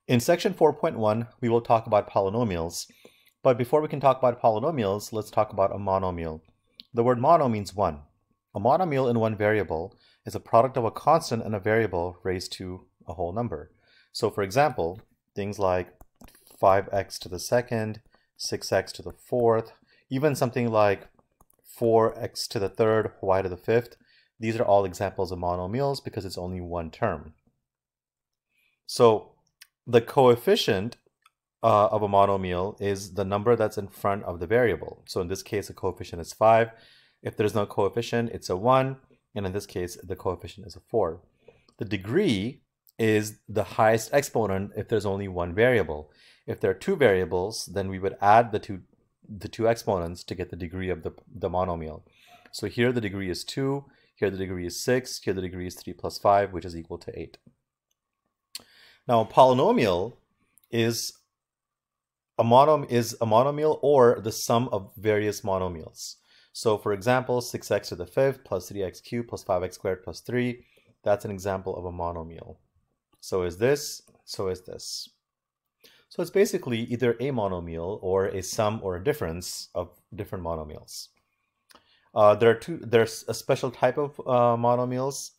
In section 4.1, we will talk about polynomials. But before we can talk about polynomials, let's talk about a monomial. The word mono means one. A monomial in one variable is a product of a constant and a variable raised to a whole number. So for example, things like 5x to the second, 6x to the fourth, even something like 4x to the third, y to the fifth, these are all examples of monomials because it's only one term. So the coefficient of a monomial is the number that's in front of the variable. So in this case, the coefficient is 5. If there's no coefficient, it's a 1. And in this case, the coefficient is a 4. The degree is the highest exponent if there's only one variable. If there are two variables, then we would add the two exponents to get the degree of the monomial. So here the degree is 2, here the degree is 6, here the degree is 3 plus 5, which is equal to 8. Now a polynomial is a monomial or the sum of various monomials. So for example, 6x to the fifth plus 3x cubed plus 5x squared plus 3, that's an example of a monomial. So is this, so is this. So it's basically either a monomial or a sum or a difference of different monomials. There's a special type of monomials.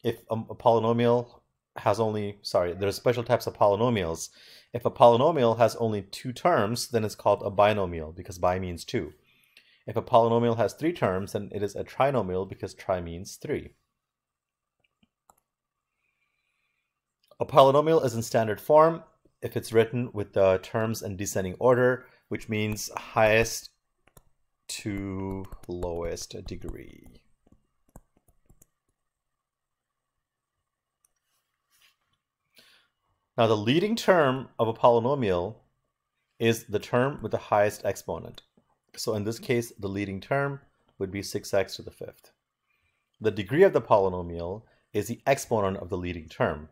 If a polynomial has only, there's special types of polynomials. If a polynomial has only two terms, then it's called a binomial because bi means two. If a polynomial has three terms, then it is a trinomial because tri means three. A polynomial is in standard form if it's written with the terms in descending order, which means highest to lowest degree. Now the leading term of a polynomial is the term with the highest exponent. So in this case, the leading term would be 6x to the fifth. The degree of the polynomial is the exponent of the leading term.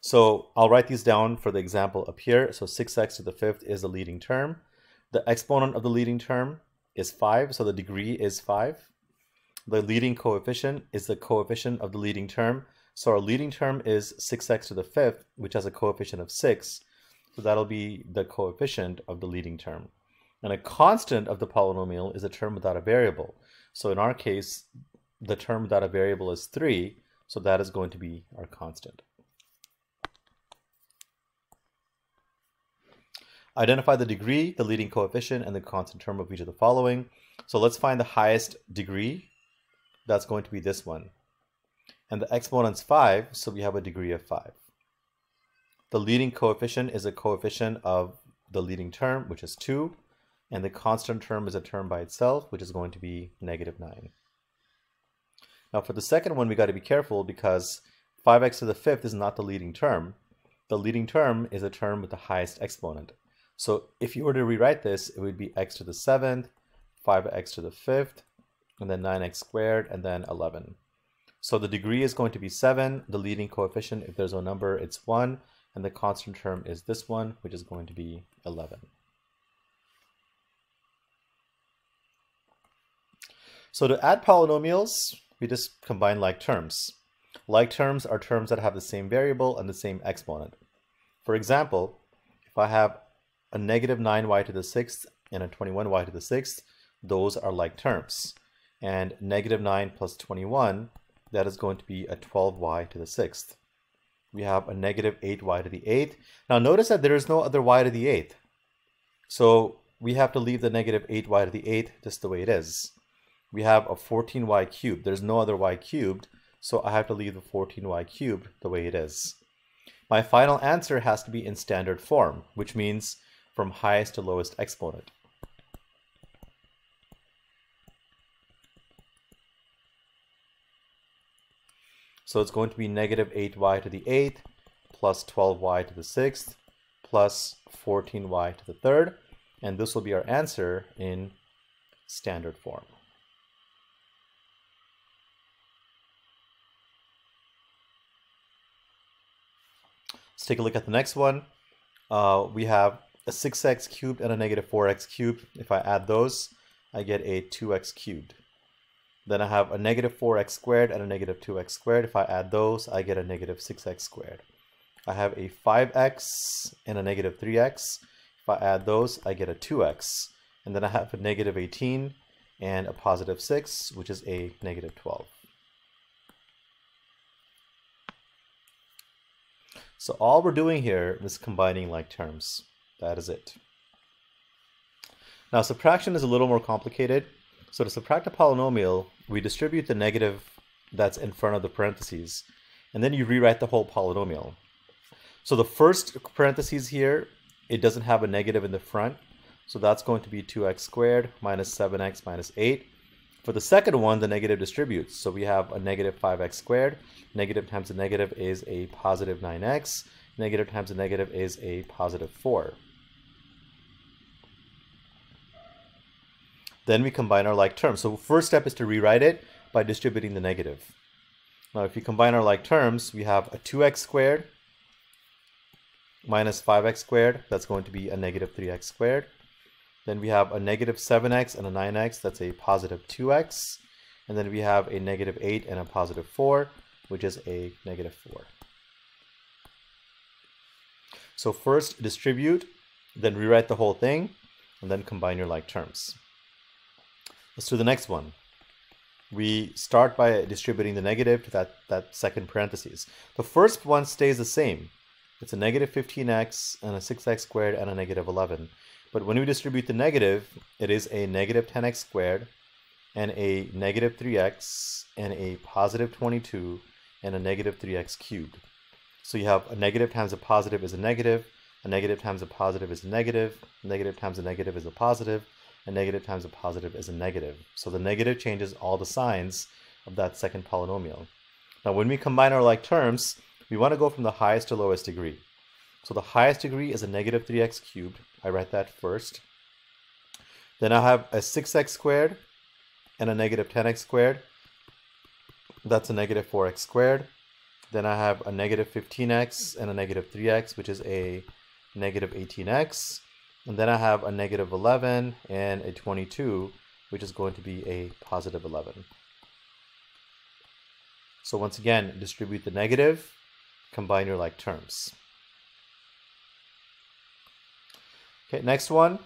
So I'll write these down for the example up here. So 6x to the fifth is the leading term. The exponent of the leading term is 5, so the degree is 5. The leading coefficient is the coefficient of the leading term. So our leading term is 6x to the fifth, which has a coefficient of 6. So that'll be the coefficient of the leading term. And a constant of the polynomial is a term without a variable. So in our case, the term without a variable is 3. So that is going to be our constant. Identify the degree, the leading coefficient, and the constant term of each of the following. So let's find the highest degree. That's going to be this one. And the exponent's 5, so we have a degree of 5. The leading coefficient is a coefficient of the leading term, which is 2. And the constant term is a term by itself, which is going to be -9. Now for the second one, we got to be careful because 5x to the fifth is not the leading term. The leading term is a term with the highest exponent. So if you were to rewrite this, it would be x to the seventh, 5x to the fifth, and then 9x squared, and then 11. So the degree is going to be 7. The leading coefficient, if there's no number, it's 1. And the constant term is this one, which is going to be 11. So to add polynomials, we just combine like terms. Like terms are terms that have the same variable and the same exponent. For example, if I have a -9y to the sixth and a 21y to the sixth, those are like terms. And -9 plus 21, that is going to be a 12y to the sixth. We have a -8y to the eighth. Now notice that there is no other y to the eighth. So we have to leave the -8y to the eighth just the way it is. We have a 14y cubed. There's no other y cubed, so I have to leave the 14y cubed the way it is. My final answer has to be in standard form, which means from highest to lowest exponent. So it's going to be -8y to the 8th plus 12y to the 6th plus 14y to the 3rd. And this will be our answer in standard form. Let's take a look at the next one. We have a 6x cubed and a -4x cubed. If I add those, I get a 2x cubed. Then I have a -4x squared and a -2x squared. If I add those, I get a -6x squared. I have a 5x and a negative 3x. If I add those, I get a 2x. And then I have a negative 18 and a positive 6, which is a negative 12. So all we're doing here is combining like terms. That is it. Now subtraction is a little more complicated. So to subtract a polynomial, we distribute the negative that's in front of the parentheses, and then you rewrite the whole polynomial. So the first parentheses here, it doesn't have a negative in the front, so that's going to be 2x squared minus 7x minus 8. For the second one, the negative distributes, so we have a negative 5x squared. Negative times a negative is a positive 9x. Negative times a negative is a positive 4. Then we combine our like terms. So first step is to rewrite it by distributing the negative. Now if you combine our like terms, we have a 2x squared minus 5x squared. That's going to be a negative 3x squared. Then we have a negative 7x and a 9x. That's a positive 2x. And then we have a negative 8 and a positive 4, which is a negative 4. So first distribute, then rewrite the whole thing, and then combine your like terms. Let's do the next one. We start by distributing the negative to that second parentheses. The first one stays the same. It's a negative 15x and a 6x squared and a negative 11. But when we distribute the negative, it is a negative 10x squared and a negative 3x and a positive 22 and a negative 3x cubed. So you have a negative times a positive is a negative times a positive is a negative times a negative is a positive, and negative times a positive is a negative. So the negative changes all the signs of that second polynomial. Now when we combine our like terms, we want to go from the highest to lowest degree. So the highest degree is a negative 3x cubed. I write that first. Then I have a 6x squared and a negative 10x squared. That's a negative 4x squared. Then I have a negative 15x and a negative 3x, which is a negative 18x. And then I have a negative 11 and a 22, which is going to be a positive 11. So once again, distribute the negative, combine your like terms. Okay, next one,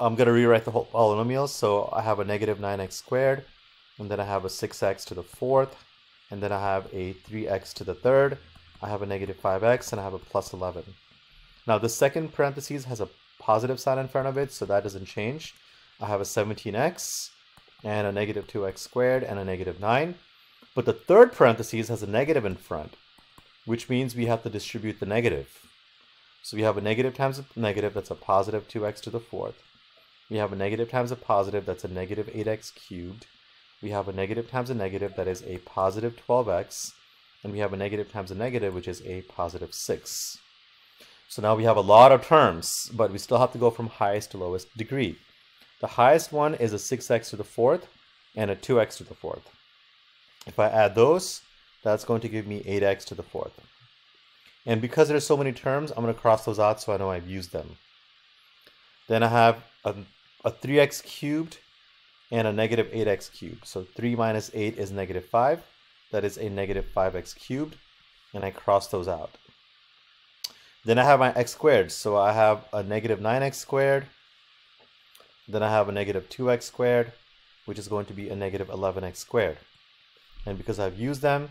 I'm going to rewrite the whole polynomial. So I have a negative 9x squared, and then I have a 6x to the fourth, and then I have a 3x to the third. I have a negative 5x, and I have a plus 11. Now the second parentheses has a positive sign in front of it, so that doesn't change. I have a 17x and a negative 2x squared and a negative 9. But the third parentheses has a negative in front, which means we have to distribute the negative. So we have a negative times a negative, that's a positive 2x to the fourth. We have a negative times a positive, that's a negative 8x cubed. We have a negative times a negative, that is a positive 12x. And we have a negative times a negative, which is a positive 6. So now we have a lot of terms, but we still have to go from highest to lowest degree. The highest one is a 6x to the fourth and a 2x to the fourth. If I add those, that's going to give me 8x to the fourth. And because there's so many terms, I'm going to cross those out so I know I've used them. Then I have a 3x cubed and a negative 8x cubed. So 3 minus 8 is negative 5. That is a negative 5x cubed, and I cross those out. Then I have my x squared, so I have a negative 9x squared. Then I have a negative 2x squared, which is going to be a negative 11x squared. And because I've used them,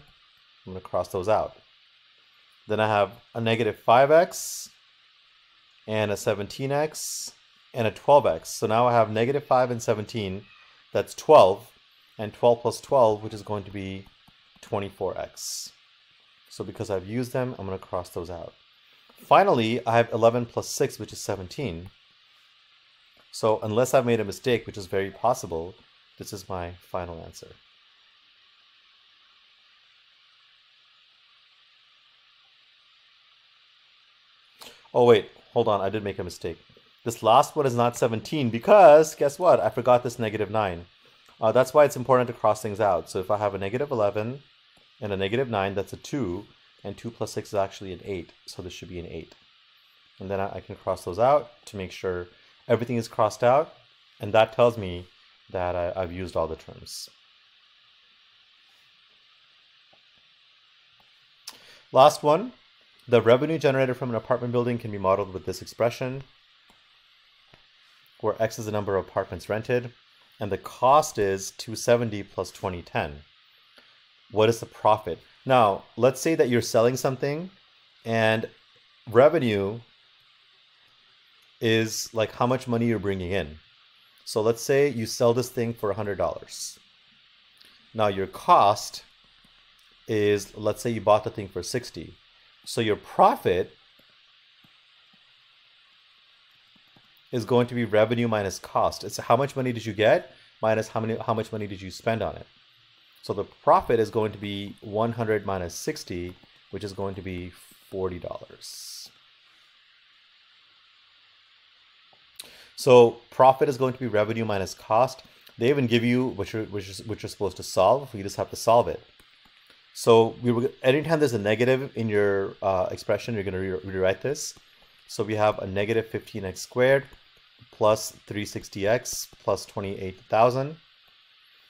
I'm going to cross those out. Then I have a negative 5x and a 17x and a 12x. So now I have negative 5 and 17, that's 12, and 12 plus 12, which is going to be 24x. So because I've used them, I'm going to cross those out. Finally, I have 11 plus 6, which is 17. So unless I've made a mistake, which is very possible, this is my final answer. Oh wait, hold on, I did make a mistake. This last one is not 17 because, guess what? I forgot this negative 9. That's why it's important to cross things out. So if I have a negative 11 and a negative 9, that's a 2. And 2 plus 6 is actually an 8, so this should be an 8. And then I can cross those out to make sure everything is crossed out, and that tells me that I've used all the terms. Last one, The revenue generated from an apartment building can be modeled with this expression, where X is the number of apartments rented, and the cost is 270 plus 2010. What is the profit? Now, let's say that you're selling something, and revenue is like how much money you're bringing in. So let's say you sell this thing for $100. Now your cost is, let's say you bought the thing for 60. So your profit is going to be revenue minus cost. It's how much money did you get minus how much money did you spend on it. So the profit is going to be 100 minus 60, which is going to be $40. So profit is going to be revenue minus cost. They even give you what you're supposed to solve. You just have to solve it. So anytime there's a negative in your expression, you're going to rewrite this. So we have a negative 15x squared plus 360x plus 28,000.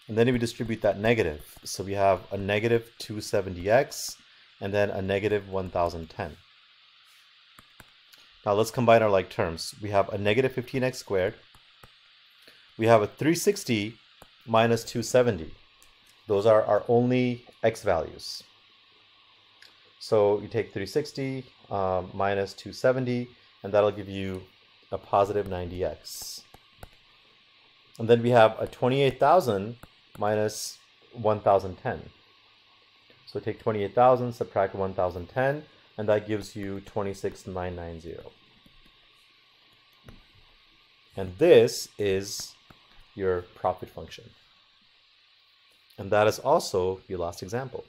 And then we distribute that negative. So we have a negative 270x and then a negative 1010. Now let's combine our like terms. We have a negative 15x squared. We have a 360 minus 270. Those are our only x values. So you take 360 minus 270, and that'll give you a positive 90x. And then we have a 28,000 minus 1010. So take 28,000, subtract 1010, and that gives you 26,990. And this is your profit function. And that is also your last example.